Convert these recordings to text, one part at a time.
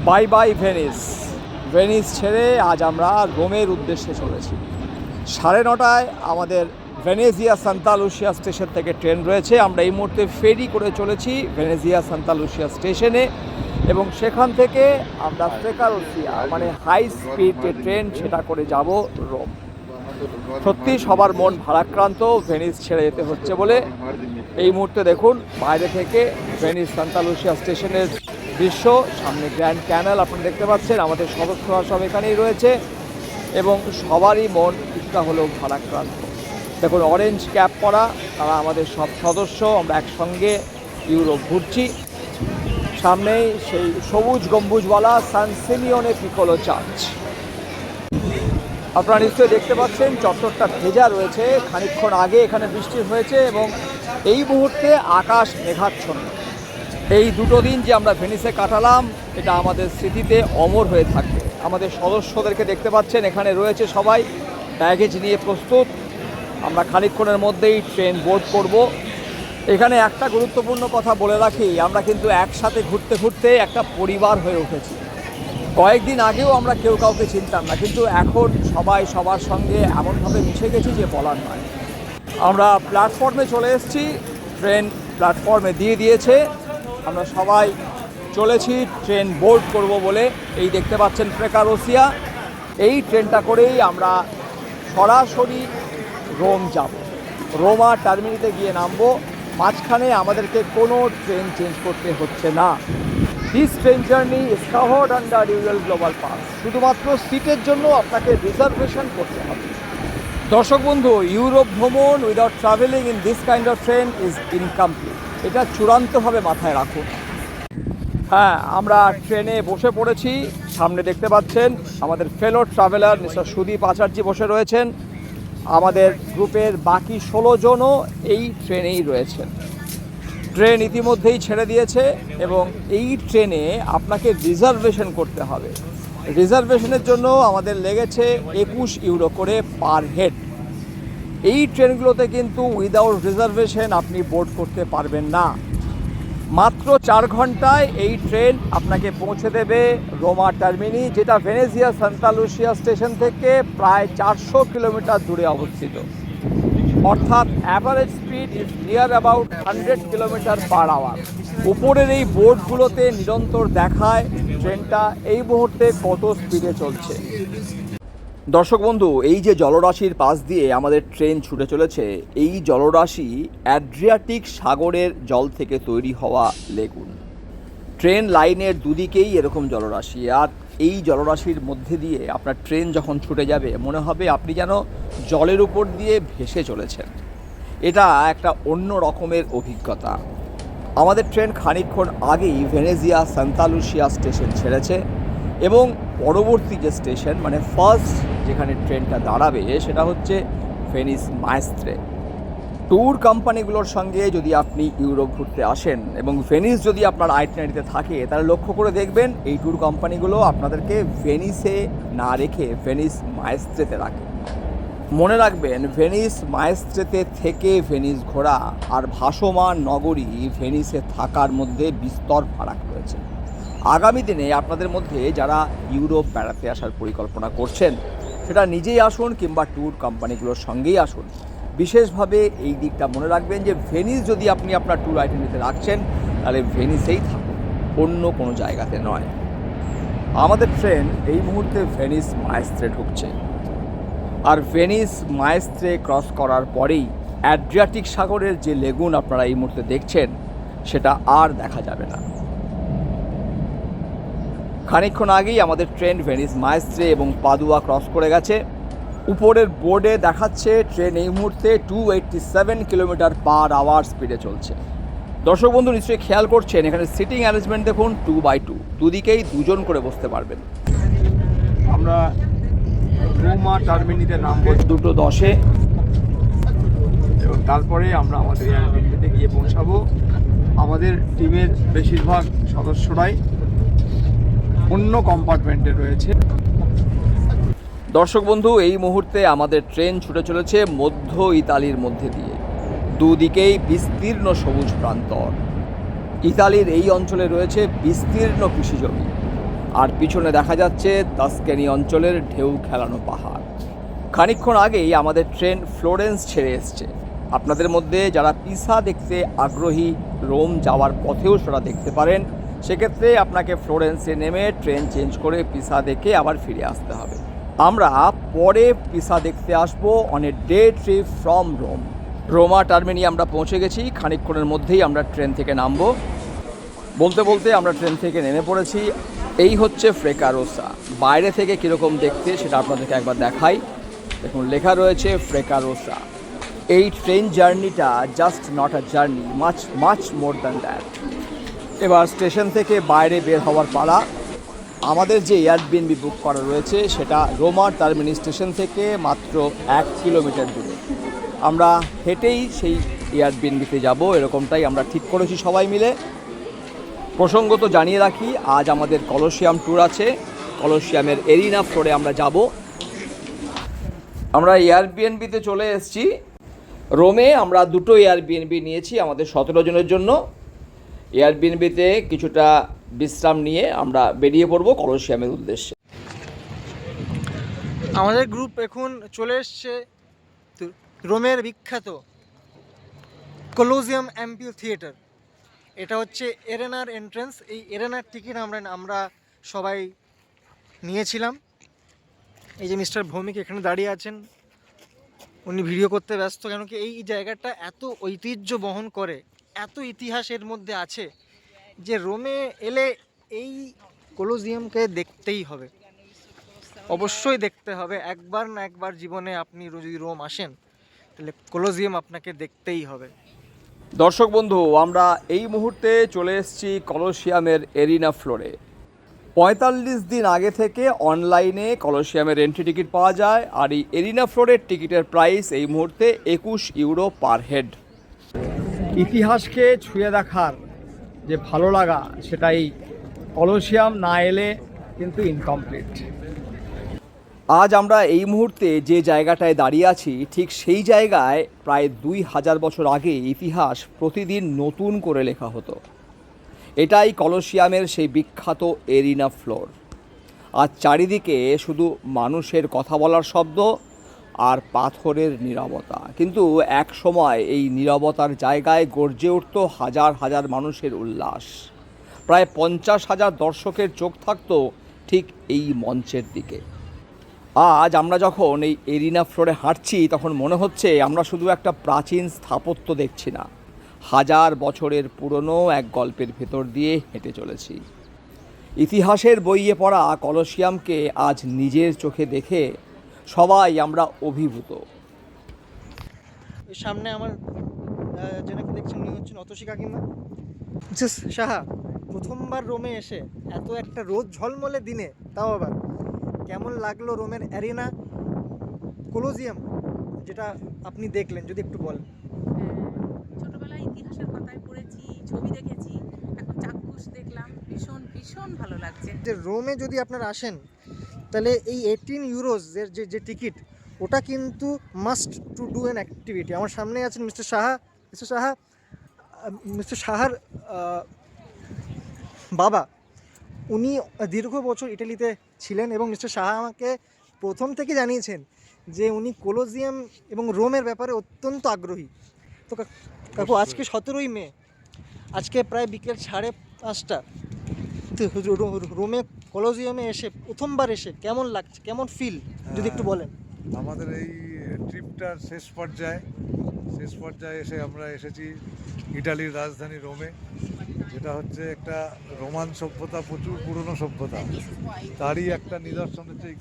Bye bye Venice. Venice ছেড়ে আজ আমরা রোমের উদ্দেশ্যে চলেছি। 9:30টায় আমাদের ভেনেজিয়া সান্তা লুসিয়া স্টেশন থেকে ট্রেন রয়েছে। আমরা এই মুহূর্তে ফেরি করে চলেছি ভেনেজিয়া সান্তা লুসিয়া স্টেশনে এবং সেখান থেকে আমরা ফ্রেকারোসিয়া মানে হাই স্পিড যে ট্রেন সেটা করে যাব রোম। সত্যি সবার মন ভারাক্রান্ত ভেনিস ছেড়ে যেতে হচ্ছে বলে। এই মুহূর্তে দেখুন বাইরে থেকে ভেনিস সান্তা লুসিয়া স্টেশনের দৃশ্য, সামনে গ্র্যান্ড ক্যানাল আপনারা দেখতে পাচ্ছেন। আমাদের সদস্যরা সব এখানেই রয়েছে এবং সবারই মন কিছুটা হলেও ভারাক্রান্ত। দেখুন অরেঞ্জ ক্যাপ পরা তারা আমাদের সব সদস্য, আমরা একসঙ্গে ইউরোপ ঘুরছি। সামনেই সেই সবুজ গম্বুজওয়ালা সান সিমিওনে পিকোলো চার্চ। আপনারা নিশ্চয়ই দেখতে পাচ্ছেন চত্বরটা ভেজা রয়েছে। খানিকক্ষণ আগে এখানে বৃষ্টি হয়েছে এবং এই মুহূর্তে আকাশ মেঘাচ্ছন্ন। এই দুটো দিন যে আমরা ভেনিসে কাটালাম এটা আমাদের স্মৃতিতে অমর হয়ে থাকবে। আমাদের সদস্যদেরকে দেখতে পাচ্ছেন এখানে রয়েছে, সবাই ব্যাগেজ নিয়ে প্রস্তুত। আমরা খানিকক্ষণের মধ্যেই ট্রেন বোর্ড করব। এখানে একটা গুরুত্বপূর্ণ কথা বলে রাখি, আমরা কিন্তু একসাথে ঘুরতে ঘুরতে একটা পরিবার হয়ে উঠেছি। কয়েকদিন আগেও আমরা কেউ কাউকে চিনতাম না, কিন্তু এখন সবাই সবার সঙ্গে এমনভাবে মিশে গেছি যে বলার নয়। আমরা প্ল্যাটফর্মে চলে এসেছি, ট্রেন প্ল্যাটফর্মে দিয়ে দিয়েছে। আমরা সবাই চলেছি ট্রেন বোর্ড করব বলে। এই দেখতে পাচ্ছেন ফ্রেকারোসিয়া, এই ট্রেনটা করেই আমরা সরাসরি রোম যাব। রোমা টার্মিনালে গিয়ে নামবো। মাঝখানে আমাদেরকে কোনো ট্রেন চেঞ্জ করতে হচ্ছে না। This train journey is covered under UL global pass. শুধুমাত্র সিটের জন্য আপনাকে রিজার্ভেশন করতে হবে। দর্শক বন্ধু, ইউরোপ ভ্রমণ without travelling in this kind of train is incomplete. এটা চূড়ান্তভাবে মাথায় রাখুন। হ্যাঁ, আমরা ট্রেনে বসে পড়েছি। সামনে দেখতে পাচ্ছেন আমাদের ফেলো ট্রাভেলার মিস্টার সুদীপ আচার্য বসে রয়েছেন। আমাদের গ্রুপের বাকি 16 জনও এই ট্রেনেই রয়েছেন। ট্রেন ইতিমধ্যেই ছেড়ে দিয়েছে এবং এই ট্রেনে আপনাকে রিজার্ভেশন করতে হবে। রিজার্ভেশনের জন্য আমাদের লেগেছে 21 ইউরো করে পার হেড। এই ট্রেনগুলোতে কিন্তু উইদাউট রিজার্ভেশন আপনি বোর্ড করতে পারবেন না। মাত্র 4 ঘন্টায় এই ট্রেন আপনাকে পৌঁছে দেবে রোমা টার্মিনি, যেটা ভেনেজিয়া সান্তা লুসিয়া স্টেশন থেকে প্রায় 400 কিলোমিটার দূরে অবস্থিত। অর্থাৎ average speed is near about 100 kilometre per hour. উপরের এই বোর্ডগুলোতে নিরন্তর দেখায় ট্রেনটা এই মুহূর্তে কত স্পিডে চলছে। দর্শক বন্ধু, এই যে জলরাশির পাশ দিয়ে আমাদের ট্রেন ছুটে চলেছে, এই জলরাশি অ্যাড্রিয়াটিক সাগরের জল থেকে তৈরি হওয়া লেগুন। ট্রেন লাইনের দুদিকেই এরকম জলরাশি, আর এই জলরাশির মধ্যে দিয়ে আপনার ট্রেন যখন ছুটে যাবে মনে হবে আপনি যেন জলের উপর দিয়ে ভেসে চলেছেন। এটা একটা অন্য রকমের অভিজ্ঞতা। আমাদের ট্রেন খানিকক্ষণ আগেই ভেনেজিয়া সান্তা লুসিয়া স্টেশন ছেড়েছে এবং পরবর্তী যে স্টেশন মানে ফার্স্ট যেখানে ট্রেনটা দাঁড়াবে সেটা হচ্ছে ভেনিস মায়েস্ত্রে। ট্যুর কোম্পানিগুলোর সঙ্গে যদি আপনি ইউরোপ ঘুরতে আসেন এবং ভেনিস যদি আপনার আইটিনারিতে থাকে, তাহলে লক্ষ্য করে দেখবেন এই ট্যুর কোম্পানিগুলো আপনাদেরকে ভেনিসে না রেখে ভেনিস মায়েস্ত্রেতে রাখে। মনে রাখবেন, ভেনিস মায়েস্ত্রেতে থেকে ভেনিস ঘোরা আর ভাসমান নগরী ভেনিসে থাকার মধ্যে বিস্তর ফারাক রয়েছে। আগামী দিনে আপনাদের মধ্যে যারা ইউরোপ বেড়াতে আসার পরিকল্পনা করছেন, সেটা নিজেই আসুন কিংবা ট্যুর কোম্পানিগুলোর সঙ্গেই আসুন, বিশেষভাবে এই দিকটা মনে রাখবেন যে ভেনিস যদি আপনি আপনার ট্যুর আইটেনিতে রাখছেন তাহলে ভেনিসেই থাকুন, অন্য কোনো জায়গাতে নয়। আমাদের ট্রেন এই মুহূর্তে ভেনিস মায়েস্ত্রে ঢুকছে, আর ভেনিস মায়েস্ত্রে ক্রস করার পরেই অ্যাড্রিয়াটিক সাগরের যে লেগুন আপনারা এই মুহূর্তে দেখছেন সেটা আর দেখা যাবে না। খানিকক্ষণ আগেই আমাদের ট্রেন ভেনিস মায়েস্ত্রে এবং পাদুয়া ক্রস করে গেছে। উপরের বোর্ডে দেখাচ্ছে ট্রেন এই মুহূর্তে 287 কিলোমিটার পার আওয়ার স্পিডে চলছে। দর্শক বন্ধু নিশ্চয়ই খেয়াল করছেন এখানে সিটিং অ্যারেঞ্জমেন্ট দেখুন, 2x2, দুদিকেই 2 জন করে বসতে পারবেন। আমরা রোমা টার্মিনিতে নামবো 2:10-এ এবং তারপরে আমরা আমাদের এয়ারপোর্টে গিয়ে পৌঁছাবো। আমাদের টিমের বেশিরভাগ সদস্যরাই অন্য কম্পার্টমেন্টে রয়েছে। দর্শক বন্ধু, এই মুহূর্তে আমাদের ট্রেন ছুটে চলেছে মধ্য ইতালির মধ্যে দিয়ে। দুদিকেই বিস্তীর্ণ সবুজ প্রান্তর। ইতালির এই অঞ্চলে রয়েছে বিস্তীর্ণ কৃষিজমি। আর পিছনে দেখা যাচ্ছে তাসকানি অঞ্চলের ঢেউ খেলানো পাহাড়। খানিকক্ষণ আগেই আমাদের ট্রেন ফ্লোরেন্স ছেড়ে এসছে। আপনাদের মধ্যে যারা পিসা দেখতে আগ্রহী, রোম যাওয়ার পথেও সেটা দেখতে পারেন, সেক্ষেত্রে আপনাকে ফ্লোরেন্সে নেমে ট্রেন চেঞ্জ করে পিসা দেখে আবার ফিরে আসতে হবে। আমরা পরে পিসা দেখতে আসবো on a day trip from Rome. Roma Termini আমরা পৌঁছে গেছি, খানিকক্ষণের মধ্যেই আমরা ট্রেন থেকে নামবো। বলতে বলতে আমরা ট্রেন থেকে নেমে পড়েছি। এই হচ্ছে ফ্রেকারোসা। বাইরে থেকে কীরকম দেখতে সেটা আপনাদেরকে একবার দেখাই। দেখুন, লেখা রয়েছে ফ্রেকারোসা। এই ট্রেন জার্নিটা just not a journey, much much more than that. এবার স্টেশন থেকে বাইরে বের হওয়ার পালা। আমাদের যে এয়ারবিএনবি বুক করা রয়েছে সেটা রোমা টার্মিনি স্টেশন থেকে মাত্র 1 কিলোমিটার দূরে। আমরা হেঁটেই সেই এয়ারবিএনবিতে যাব, এরকমটাই আমরা ঠিক করেছি সবাই মিলে। প্রসঙ্গত জানিয়ে রাখি, আজ আমাদের কলোসিয়াম ট্যুর আছে। কলোসিয়ামের এরিনা ফ্লোরে আমরা যাব। আমরা এয়ারবিএনবিতে চলে এসেছি। রোমে আমরা দুটো এয়ারবিএনবি নিয়েছি আমাদের 17 জনের জন্য। এয়ারবিএনবিতে কিছুটা বিশ্রাম নিয়ে আমরা বেরিয়ে পড়ব কলোসিয়ামের উদ্দেশ্যে। আমাদের গ্রুপ এখন চলে এসছে রোমের বিখ্যাত কলোজিয়াম অ্যাম্পি থিয়েটার। এটা হচ্ছে এরেনার এন্ট্রেন্স। এই এরেনার টিকিট আমরা সবাই নিয়েছিলাম। এই যে মিস্টার ভৌমিক এখানে দাঁড়িয়ে আছেন, উনি ভিডিও করতে ব্যস্ত, কেন কি এই জায়গাটা এত ঐতিহ্য বহন করে, এত ইতিহাসের মধ্যে আছে যে রোমে এলে এই কলোজিয়ামকে দেখতেই হবে, অবশ্যই দেখতে হবে। একবার না একবার জীবনে আপনি যদি রোম আসেন তাহলে কলোজিয়াম আপনাকে দেখতেই হবে। দর্শক বন্ধু, আমরা এই মুহূর্তে চলে এসেছি কলোসিয়ামের এরিনা ফ্লোরে। 45 দিন আগে থেকে অনলাইনে কলোসিয়ামের এন্ট্রি টিকিট পাওয়া যায়। আর এই এরিনা ফ্লোরের টিকিটের প্রাইস এই মুহূর্তে 21 ইউরো পার হেড। ইতিহাসকে ছুঁয়ে দেখার যে ভালো লাগা, সেটাই কলোসিয়াম না এলে কিন্তু ইনকমপ্লিট। আজ আমরা এই মুহূর্তে যে জায়গাটায় দাঁড়িয়ে আছি, ঠিক সেই জায়গায় প্রায় 2000 বছর আগে ইতিহাস প্রতিদিন নতুন করে লেখা হতো। এটাই কলোসিয়ামের সেই বিখ্যাত এরিনা ফ্লোর। আর চারিদিকে শুধু মানুষের কথা বলার শব্দ আর পাথরের নীরবতা। কিন্তু এক সময় এই নীরবতার জায়গায় গর্জে উঠত হাজার হাজার মানুষের উল্লাস। প্রায় 50,000 দর্শকের চোখ থাকতো ঠিক এই মঞ্চের দিকে। আজ আমরা যখন এই এরিনা ফ্লোরে হাঁটছি, তখন মনে হচ্ছে আমরা শুধু একটা প্রাচীন স্থাপত্য দেখছি না, হাজার বছরের পুরনো এক গল্পের ভেতর দিয়ে হেঁটে চলেছি। ইতিহাসের বইয়ে পড়া কলোসিয়ামকে আজ নিজের চোখে দেখে সবাই আমরা অভিভূত। সামনে আমার যেনাকে দেখছেন উনি হচ্ছেন অতসী কাকিমা। মিসেস সাহা, প্রথমবার রোমে এসে এত একটা রোদ ঝলমলে দিনে, তাও আবার কেমন লাগলো রোমের অ্যারিনা কলোজিয়াম যেটা আপনি দেখলেন, যদি একটু বলেন। ছোটবেলায় ইতিহাসের পাতায় পড়েছি, ছবি দেখেছি, এখন চাক্ষুষ দেখলাম, ভীষণ ভীষণ ভালো লাগছে। যে রোমে যদি আপনারা আসেন তাহলে এই 18 ইউরোজ যে টিকিট, ওটা কিন্তু must to do an activity. আমার সামনে আছেন মিস্টার সাহা। মিস্টার সাহার বাবা, উনি দীর্ঘ বছর ইটালিতে ছিলেন এবং মিস্টার সাহা আমাকে প্রথম থেকে জানিয়েছেন যে উনি কলোজিয়াম এবং রোমের ব্যাপারে অত্যন্ত আগ্রহী। তো কাকু, আজকে 17ই মে, আজকে প্রায় বিকেল 5:30। রোমে কলোজিয়ামে এসে প্রথমবার এসে কেমন লাগছে, কেমন ফিল, যদি একটু বলেন। আমাদের এই ট্রিপটার শেষ পর্যায়ে এসে আমরা এসেছি ইটালির রাজধানী রোমে, যেটা হচ্ছে একটা রোমান সভ্যতা, প্রচুর পুরনো সভ্যতা, তারই একটা নিদর্শন হচ্ছে এই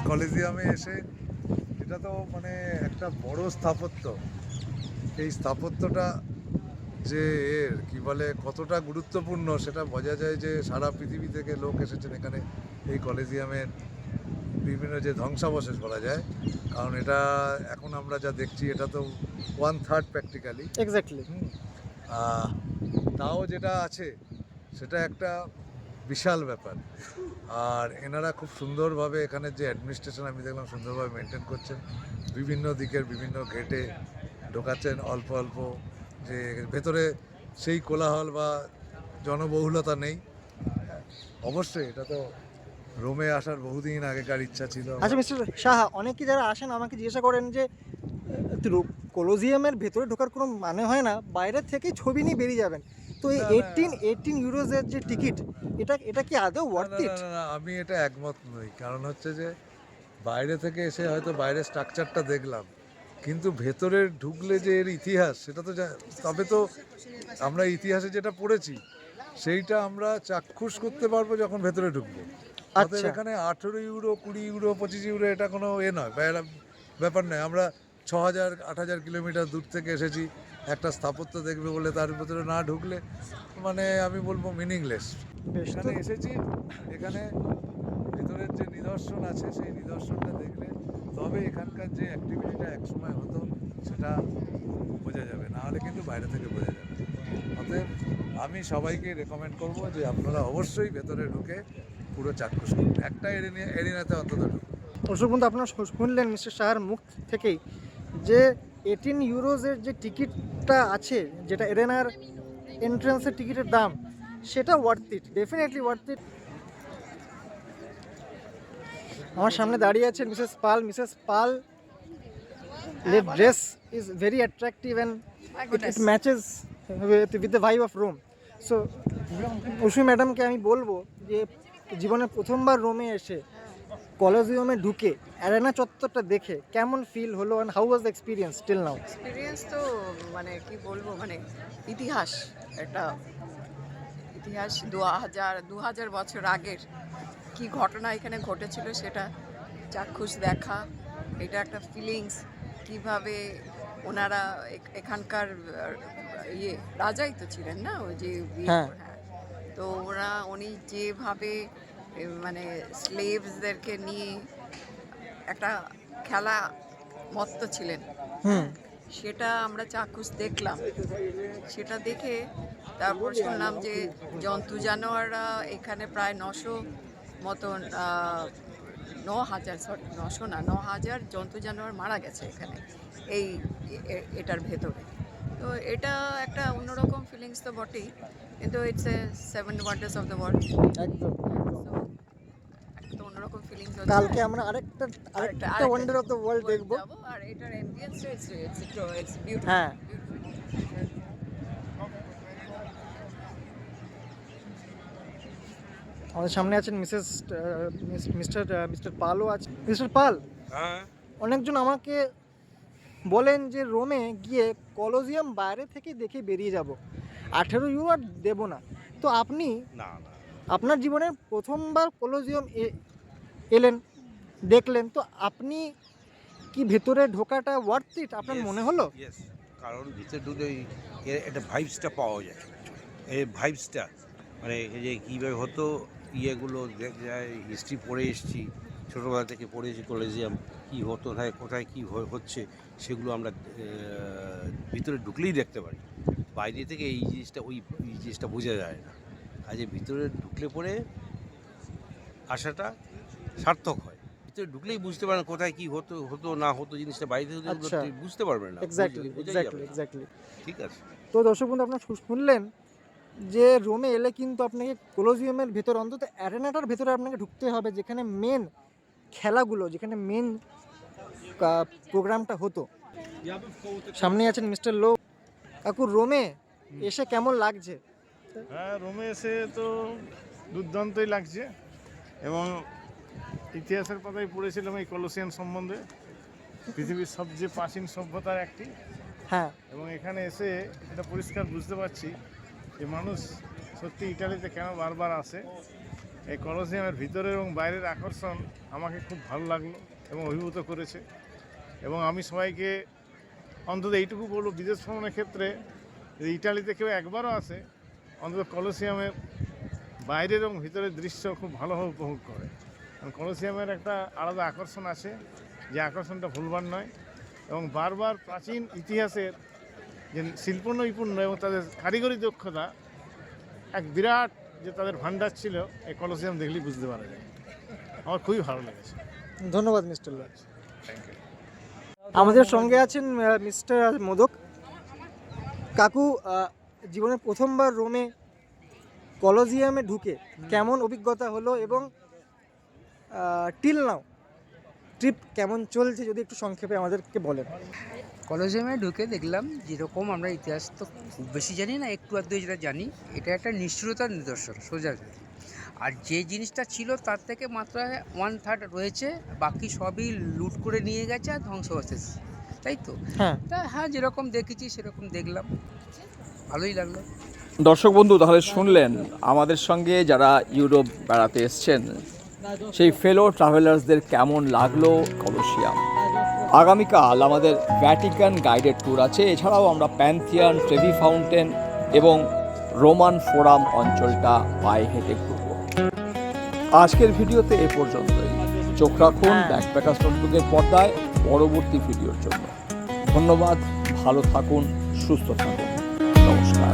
কলেজিয়ামে এসে। এটা তো মানে একটা বড় স্থাপত্য। এই স্থাপত্যটা যে এর কী বলে কতটা গুরুত্বপূর্ণ সেটা বোঝা যায় যে সারা পৃথিবী থেকে লোক এসেছেন এখানে এই কলেজিয়ামের বিভিন্ন যে ধ্বংসাবশেষ বলা যায়, কারণ এটা এখন আমরা যা দেখছি এটা তো 1/3 প্র্যাকটিক্যালি এক্স্যাক্টলি। তাও যেটা আছে সেটা একটা বিশাল ব্যাপার। আর এনারা খুব সুন্দরভাবে এখানে যে অ্যাডমিনিস্ট্রেশন আমি দেখলাম সুন্দরভাবে মেনটেন করছেন, বিভিন্ন দিকের বিভিন্ন গেটে ঢোকাচ্ছেন অল্প অল্প, যে ভেতরে সেই কোলাহল বা জনবহুলতা নেই, অবশ্যই এটা তো রোমে আসার বহুদিন আগেকার ইচ্ছা ছিল। আচ্ছা মিস্টার সাহা, অনেকে যারা আসেন আমাকে জিজ্ঞাসা করেন যে কলোজিয়ামের ভেতরে ঢোকার কোনো মানে হয় না, বাইরে থেকে ছবি নিয়ে বেরিয়ে যাবেন, তো এই না, না। 18 ইউরোজের যে টিকিট, এটা কি আদৌ না, ওয়ার্থ না, ইট? না, না, আমি এটা একমত নই। কারণ হচ্ছে যে বাইরে থেকে এসে হয়তো বাইরের স্ট্রাকচারটা দেখলাম, কিন্তু ভেতরে ঢুকলে যে এর ইতিহাস সেটা তো তবে তো আমরা ইতিহাসে যেটা পড়েছি সেইটা আমরা চাক্ষুষ করতে পারবো যখন ভেতরে ঢুকবো। অতএব আচ্ছা। এখানে 18 ইউরো, 20 ইউরো, 25 ইউরো এটা কোনো নয়, ব্যাপার নয়। আমরা 6,000 8,000 কিলোমিটার দূর থেকে এসেছি একটা স্থাপত্য দেখবে বলে, তার ভেতরে না ঢুকলে মানে আমি বলবো মিনিংলেস। বেশ, এখানে এসেছি, এখানে ভিতরের যে নিদর্শন আছে সেই নিদর্শনটা দেখলে তবে এখানকার যে অ্যাক্টিভিটিটা একসময় হতো সেটা বোঝা যাবে, না হলে কিন্তু বাইরে থেকে বোঝা যাবে। অতএব আমি সবাইকে রেকমেন্ড করব যে আপনারা অবশ্যই ভেতরে ঢুকে পুরো চাক্ষুষ করুন, একটা এরিনাতে অন্তত ঢুকুন। দর্শক বন্ধু, আপনারা শুনলেন মিস্টার শাহার মুখ থেকেই যে 18 ইউরোজের যে টিকিটটা আছে, যেটা এরেনার এন্ট্রান্সের টিকিটের দাম, সেটা worth it, definitely worth it. আমার সামনে দাঁড়িয়ে আছেন Mrs Pal. The dress is very attractive and it matches with the vibe of Rome. So অসুমি ম্যাডামকে আমি বলবো যে জীবনে প্রথমবার রোমে এসে কলোজিয়ামে ঢুকে অ্যারেনা চত্বরটা দেখে কেমন ফিল হলো, and how was the experience till now? Experience তো মানে কি বলবো, মানে ইতিহাস, একটা ইতিহাস 2000 বছর আগের কি ঘটনা এখানে ঘটেছিল সেটা চাক্ষুষ দেখা, এটা একটা ফিলিংস। কিভাবে ওনারা এখানকার রাজাই তো ছিলেন না, ওই যে হ্যাঁ। হ্যাঁ, তো উনি যেভাবে মানে স্লেভসদেরকে নিয়ে একটা খেলা মত্ত ছিলেন, সেটা আমরা চাক্ষুষ দেখলাম। সেটা দেখে তারপর শুনলাম যে জন্তু জানোয়াররা এখানে প্রায় 900 মতন 9,000 জন্তু জানোয়ার মারা গেছে এখানে এটার ভেতরে। তো এটা একটা অন্যরকম ফিলিংস তো বটেই, কিন্তু it's a 7 wonders of the world. একদম। একটা অন্যরকম ফিলিংস। কালকে আমরা আরেকটা ওয়ান্ডার অফ দ্য ওয়ার্ল্ড দেখবো। আর এটার অ্যাম্বিয়েন্সটা ইটস বিউটিফুল। হ্যাঁ। আমাদের সামনে আছেন মিস্টার পালও আছে। মিস্টার পাল, অনেকজন আমাকে বলেন যে রোমে গিয়ে কলোজিয়াম বাইরে থেকে দেখে বেরিয়ে যাব, 18 ইউরো আর দেবো না। তো আপনি আপনার জীবনের প্রথমবার কলোজিয়াম এলেন, দেখলেন, তো আপনি কি ভেতরে ঢোকাটা ওয়ার্থ ইট আপনার মনে হলো? ইয়েস, কারণ ভিতরে ঢুকে একটা ভাইবসটা পাওয়া যায়। এই ভাইবসটা মানে এই যে কীভাবে হতো ইয়েগুলো যায়, হিস্ট্রি পড়ে এসেছি, ছোটোবেলা থেকে পড়েছি কলেজিয়াম কী হতো, কোথায় কী হচ্ছে সেগুলো আমরা ভিতরে ঢুকলেই দেখতে পারি। বাইরে থেকে এই জিনিসটা বোঝা যায় না। কাজে ভিতরে ঢুকলে পরে আশাটা সার্থক হয়। ভিতরে ঢুকলেই বুঝতে পারেন কোথায় কী হতো না হতো, জিনিসটা বাইরে থেকে আচ্ছা। বুঝতে পারবেন না। এক্স্যাক্টলি। ঠিক আছে। তো দর্শক বন্ধু, আপনারা শুনলেন যে রোমে এলে কিন্তু আপনাকে কলোজিয়ামের ভেতর, অন্তত অ্যারেনাটার ভেতরে আপনাকে ঢুকতে হবে, যেখানে মেন খেলাগুলো, যেখানে মেন প্রোগ্রামটা হতো। সামনে আছেন মিস্টার লো। কাকু, রোমে এসে কেমন লাগছে? হ্যাঁ, রোমে এসে তো দুর্দান্তই লাগছে, এবং ইতিহাসের পাতায় পড়েছিলাম এই কলোসিয়াম সম্বন্ধে, পৃথিবীর সবচেয়ে প্রাচীন সভ্যতার একটি। হ্যাঁ। এবং এখানে এসে এটা পরিষ্কার বুঝতে পারছি যে মানুষ সত্যি ইটালিতে কেন বারবার আসে। এই কলোসিয়ামের ভিতরে এবং বাইরের আকর্ষণ আমাকে খুব ভালো লাগলো এবং অভিভূত করেছে। এবং আমি সবাইকে অন্তত এইটুকু বলবো, বিদেশ ভ্রমণের ক্ষেত্রে যদি ইটালিতে কেউ একবারও আসে, অন্তত কলোসিয়ামের বাইরের এবং ভিতরের দৃশ্য খুব ভালোভাবে উপভোগ করে। কারণ কলোসিয়ামের একটা আলাদা আকর্ষণ আছে, যে আকর্ষণটা ভুলবার নয়। এবং বারবার প্রাচীন ইতিহাসের যে শিল্প নৈপুণ্য এবং তাদের কারিগরি দক্ষতা, এক বিরাট যে তাদের ভান্ডার ছিল, এই কলোসিয়াম দেখলেই বুঝতে পারা যায়। আমার খুবই ভালো লেগেছে। ধন্যবাদ মিস্টার লো। Thank you. আমাদের সঙ্গে আছেন মিস্টার মোদক। কাকু, জীবনে প্রথমবার রোমে কলোজিয়ামে ঢুকে কেমন অভিজ্ঞতা হলো এবং টিল নাও ট্রিপ কেমন চলছে যদি একটু সংক্ষেপে আমাদেরকে বলেন। কলেজিয়ামে ঢুকে দেখলাম যেরকম আমরা ইতিহাস তো খুব বেশি জানি না, একটু আধটু যেটা জানি, এটা একটা নিষ্ঠুরতার নিদর্শন সোজা কথা। আর যে জিনিসটা ছিল তার থেকে মাত্র 1/3 রয়েছে, বাকি সবই লুট করে নিয়ে গেছে আর ধ্বংস হচ্ছে, তাই তো? হ্যাঁ, হ্যাঁ, যেরকম দেখেছি সেরকম দেখলাম, ভালোই লাগলো। দর্শক বন্ধু, তাহলে শুনলেন আমাদের সঙ্গে যারা ইউরোপ বেড়াতে এসছেন সেই ফেলো ট্রাভেলার্সদের কেমন লাগলো কলোসিয়াম। আগামীকাল আমাদের ভ্যাটিকান গাইডেড ট্যুর আছে, এছাড়াও আমরা প্যান্থিয়ন, ট্রেভি ফাউন্টেন এবং রোমান ফোরাম অঞ্চলটা পায়ে হেঁটে ঘুরব। আজকের ভিডিওতে এ পর্যন্তই। চোখ রাখুন ব্যাকপ্যাকার্স নোটবুকের পর্দায় পরবর্তী ভিডিওর জন্য। ধন্যবাদ, ভালো থাকুন, সুস্থ থাকুন, নমস্কার।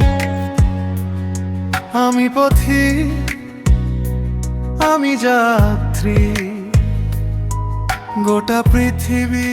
আমি পথিক, আমি যাত্রী, গোটা পৃথিবী